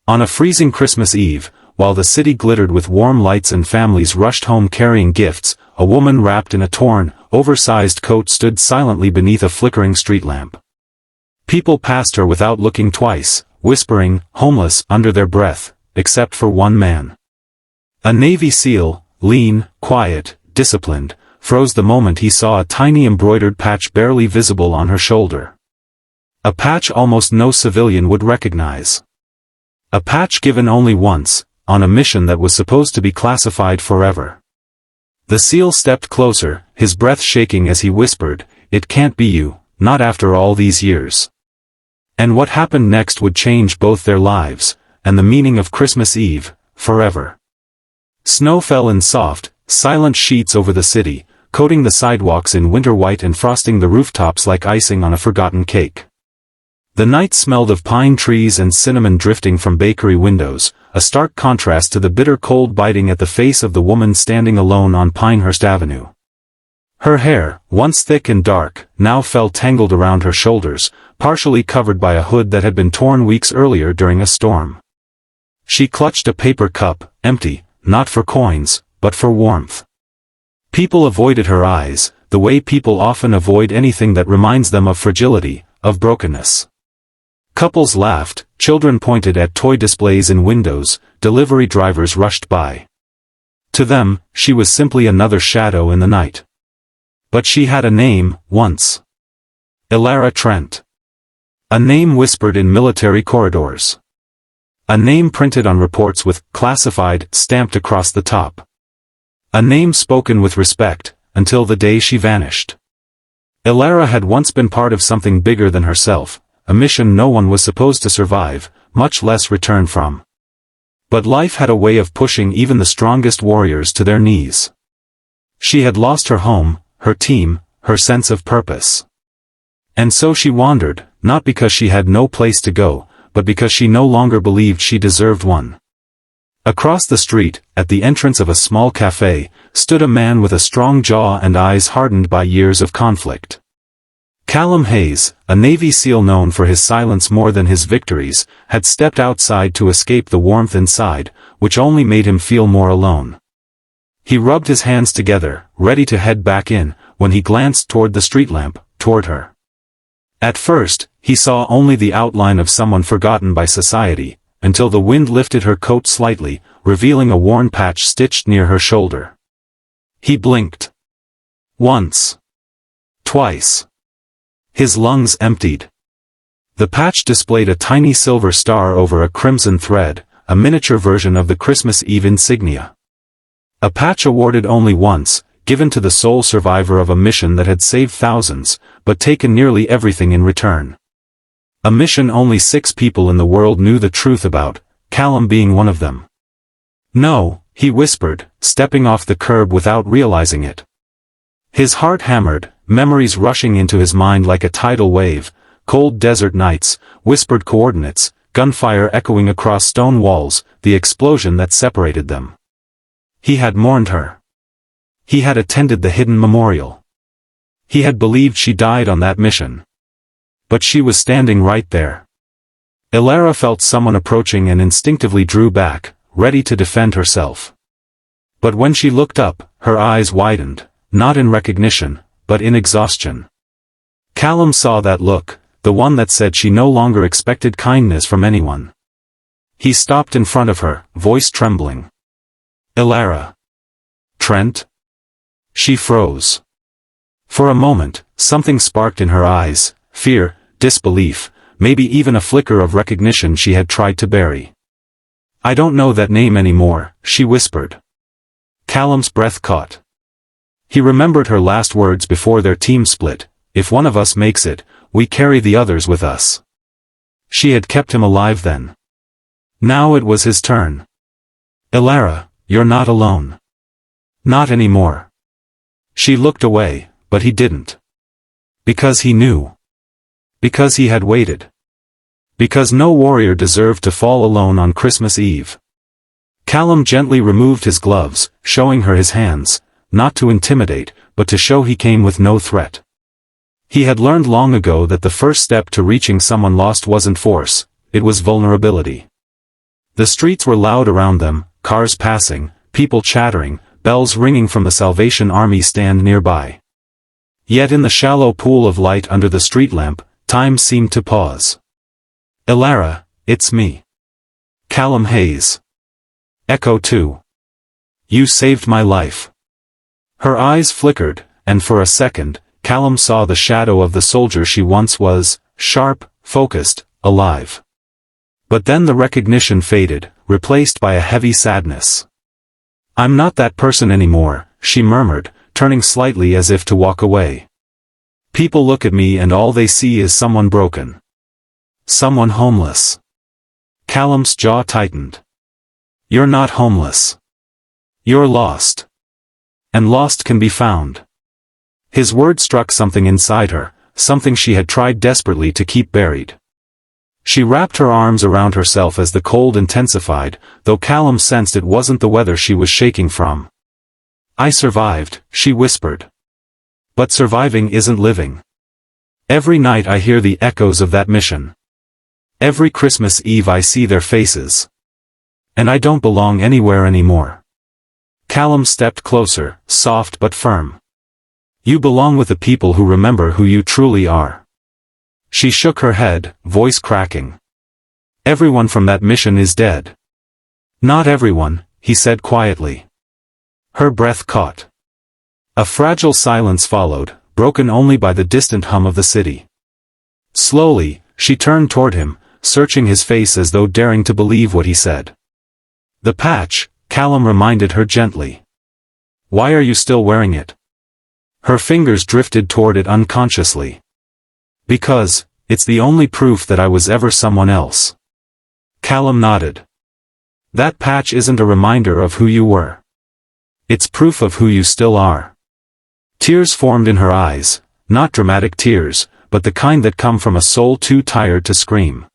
On a freezing Christmas Eve, while the city glittered with warm lights and families rushed home carrying gifts, a woman wrapped in a torn, oversized coat stood silently beneath a flickering street lamp. People passed her without looking twice, whispering, "Homeless," under their breath, except for one man. A Navy SEAL, lean, quiet, disciplined, froze the moment he saw a tiny embroidered patch barely visible on her shoulder. A patch almost no civilian would recognize. A patch given only once, on a mission that was supposed to be classified forever. The SEAL stepped closer, his breath shaking as he whispered, "It can't be you, not after all these years." And what happened next would change both their lives, and the meaning of Christmas Eve, forever. Snow fell in soft, silent sheets over the city, coating the sidewalks in winter white and frosting the rooftops like icing on a forgotten cake. The night smelled of pine trees and cinnamon drifting from bakery windows, a stark contrast to the bitter cold biting at the face of the woman standing alone on Pinehurst Avenue. Her hair, once thick and dark, now fell tangled around her shoulders, partially covered by a hood that had been torn weeks earlier during a storm. She clutched a paper cup, empty, not for coins, but for warmth. People avoided her eyes, the way people often avoid anything that reminds them of fragility, of brokenness. Couples laughed, children pointed at toy displays in windows, delivery drivers rushed by. To them, she was simply another shadow in the night. But she had a name, once. Elara Trent. A name whispered in military corridors. A name printed on reports with "classified" stamped across the top. A name spoken with respect, until the day she vanished. Elara had once been part of something bigger than herself, a mission no one was supposed to survive, much less return from. But life had a way of pushing even the strongest warriors to their knees. She had lost her home, her team, her sense of purpose. And so she wandered, not because she had no place to go, but because she no longer believed she deserved one. Across the street, at the entrance of a small cafe, stood a man with a strong jaw and eyes hardened by years of conflict. Callum Hayes, a Navy SEAL known for his silence more than his victories, had stepped outside to escape the warmth inside, which only made him feel more alone. He rubbed his hands together, ready to head back in, when he glanced toward the street lamp, toward her. At first, he saw only the outline of someone forgotten by society, until the wind lifted her coat slightly, revealing a worn patch stitched near her shoulder. He blinked. Once. Twice. His lungs emptied. The patch displayed a tiny silver star over a crimson thread, a miniature version of the Christmas Eve insignia. A patch awarded only once, given to the sole survivor of a mission that had saved thousands, but taken nearly everything in return. A mission only 6 people in the world knew the truth about, Callum being one of them. "No," he whispered, stepping off the curb without realizing it. His heart hammered, memories rushing into his mind like a tidal wave, cold desert nights, whispered coordinates, gunfire echoing across stone walls, the explosion that separated them. He had mourned her. He had attended the hidden memorial. He had believed she died on that mission. But she was standing right there. Elara felt someone approaching and instinctively drew back, ready to defend herself. But when she looked up, her eyes widened, not in recognition, but in exhaustion. Callum saw that look, the one that said she no longer expected kindness from anyone. He stopped in front of her, voice trembling. "Elara. Trent?" She froze. For a moment, something sparked in her eyes, fear, disbelief, maybe even a flicker of recognition she had tried to bury. "I don't know that name anymore," she whispered. Callum's breath caught. He remembered her last words before their team split, "If one of us makes it, we carry the others with us." She had kept him alive then. Now it was his turn. "Elara, you're not alone. Not anymore." She looked away, but he didn't. Because he knew. Because he had waited. Because no warrior deserved to fall alone on Christmas Eve. Callum gently removed his gloves, showing her his hands, not to intimidate, but to show he came with no threat. He had learned long ago that the first step to reaching someone lost wasn't force, it was vulnerability. The streets were loud around them, cars passing, people chattering, bells ringing from the Salvation Army stand nearby. Yet in the shallow pool of light under the street lamp, time seemed to pause. "Elara, it's me. Callum Hayes." Echo 2. "You saved my life." Her eyes flickered, and for a second, Callum saw the shadow of the soldier she once was, sharp, focused, alive. But then the recognition faded, replaced by a heavy sadness. "I'm not that person anymore," she murmured, turning slightly as if to walk away. "People look at me and all they see is someone broken. Someone homeless." Callum's jaw tightened. "You're not homeless. You're lost. And lost can be found." His word struck something inside her, something she had tried desperately to keep buried. She wrapped her arms around herself as the cold intensified, though Callum sensed it wasn't the weather she was shaking from. "I survived," she whispered. "But surviving isn't living. Every night I hear the echoes of that mission. Every Christmas Eve I see their faces. And I don't belong anywhere anymore." Callum stepped closer, soft but firm. "You belong with the people who remember who you truly are." She shook her head, voice cracking. "Everyone from that mission is dead." "Not everyone," he said quietly. Her breath caught. A fragile silence followed, broken only by the distant hum of the city. Slowly, she turned toward him, searching his face as though daring to believe what he said. "The patch," Callum reminded her gently. "Why are you still wearing it?" Her fingers drifted toward it unconsciously. "Because, it's the only proof that I was ever someone else." Callum nodded. "That patch isn't a reminder of who you were. It's proof of who you still are." Tears formed in her eyes, not dramatic tears, but the kind that come from a soul too tired to scream.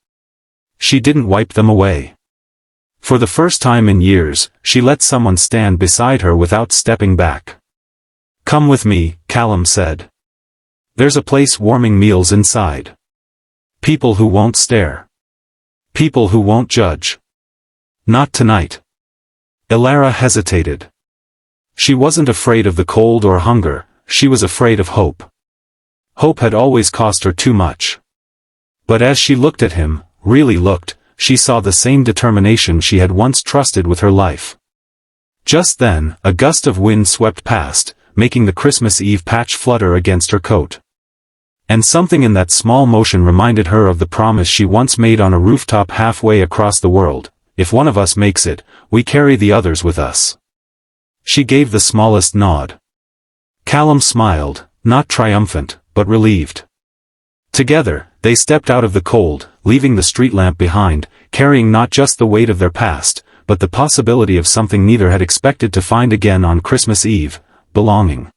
She didn't wipe them away. For the first time in years, she let someone stand beside her without stepping back. "Come with me," Callum said. "There's a place warming meals inside. People who won't stare. People who won't judge." "Not tonight." Elara hesitated. She wasn't afraid of the cold or hunger, she was afraid of hope. Hope had always cost her too much. But as she looked at him, really looked, she saw the same determination she had once trusted with her life. Just then, a gust of wind swept past, making the Christmas Eve patch flutter against her coat. And something in that small motion reminded her of the promise she once made on a rooftop halfway across the world: "If one of us makes it, we carry the others with us." She gave the smallest nod. Callum smiled, not triumphant, but relieved. Together, they stepped out of the cold, leaving the street lamp behind, carrying not just the weight of their past, but the possibility of something neither had expected to find again on Christmas Eve: belonging.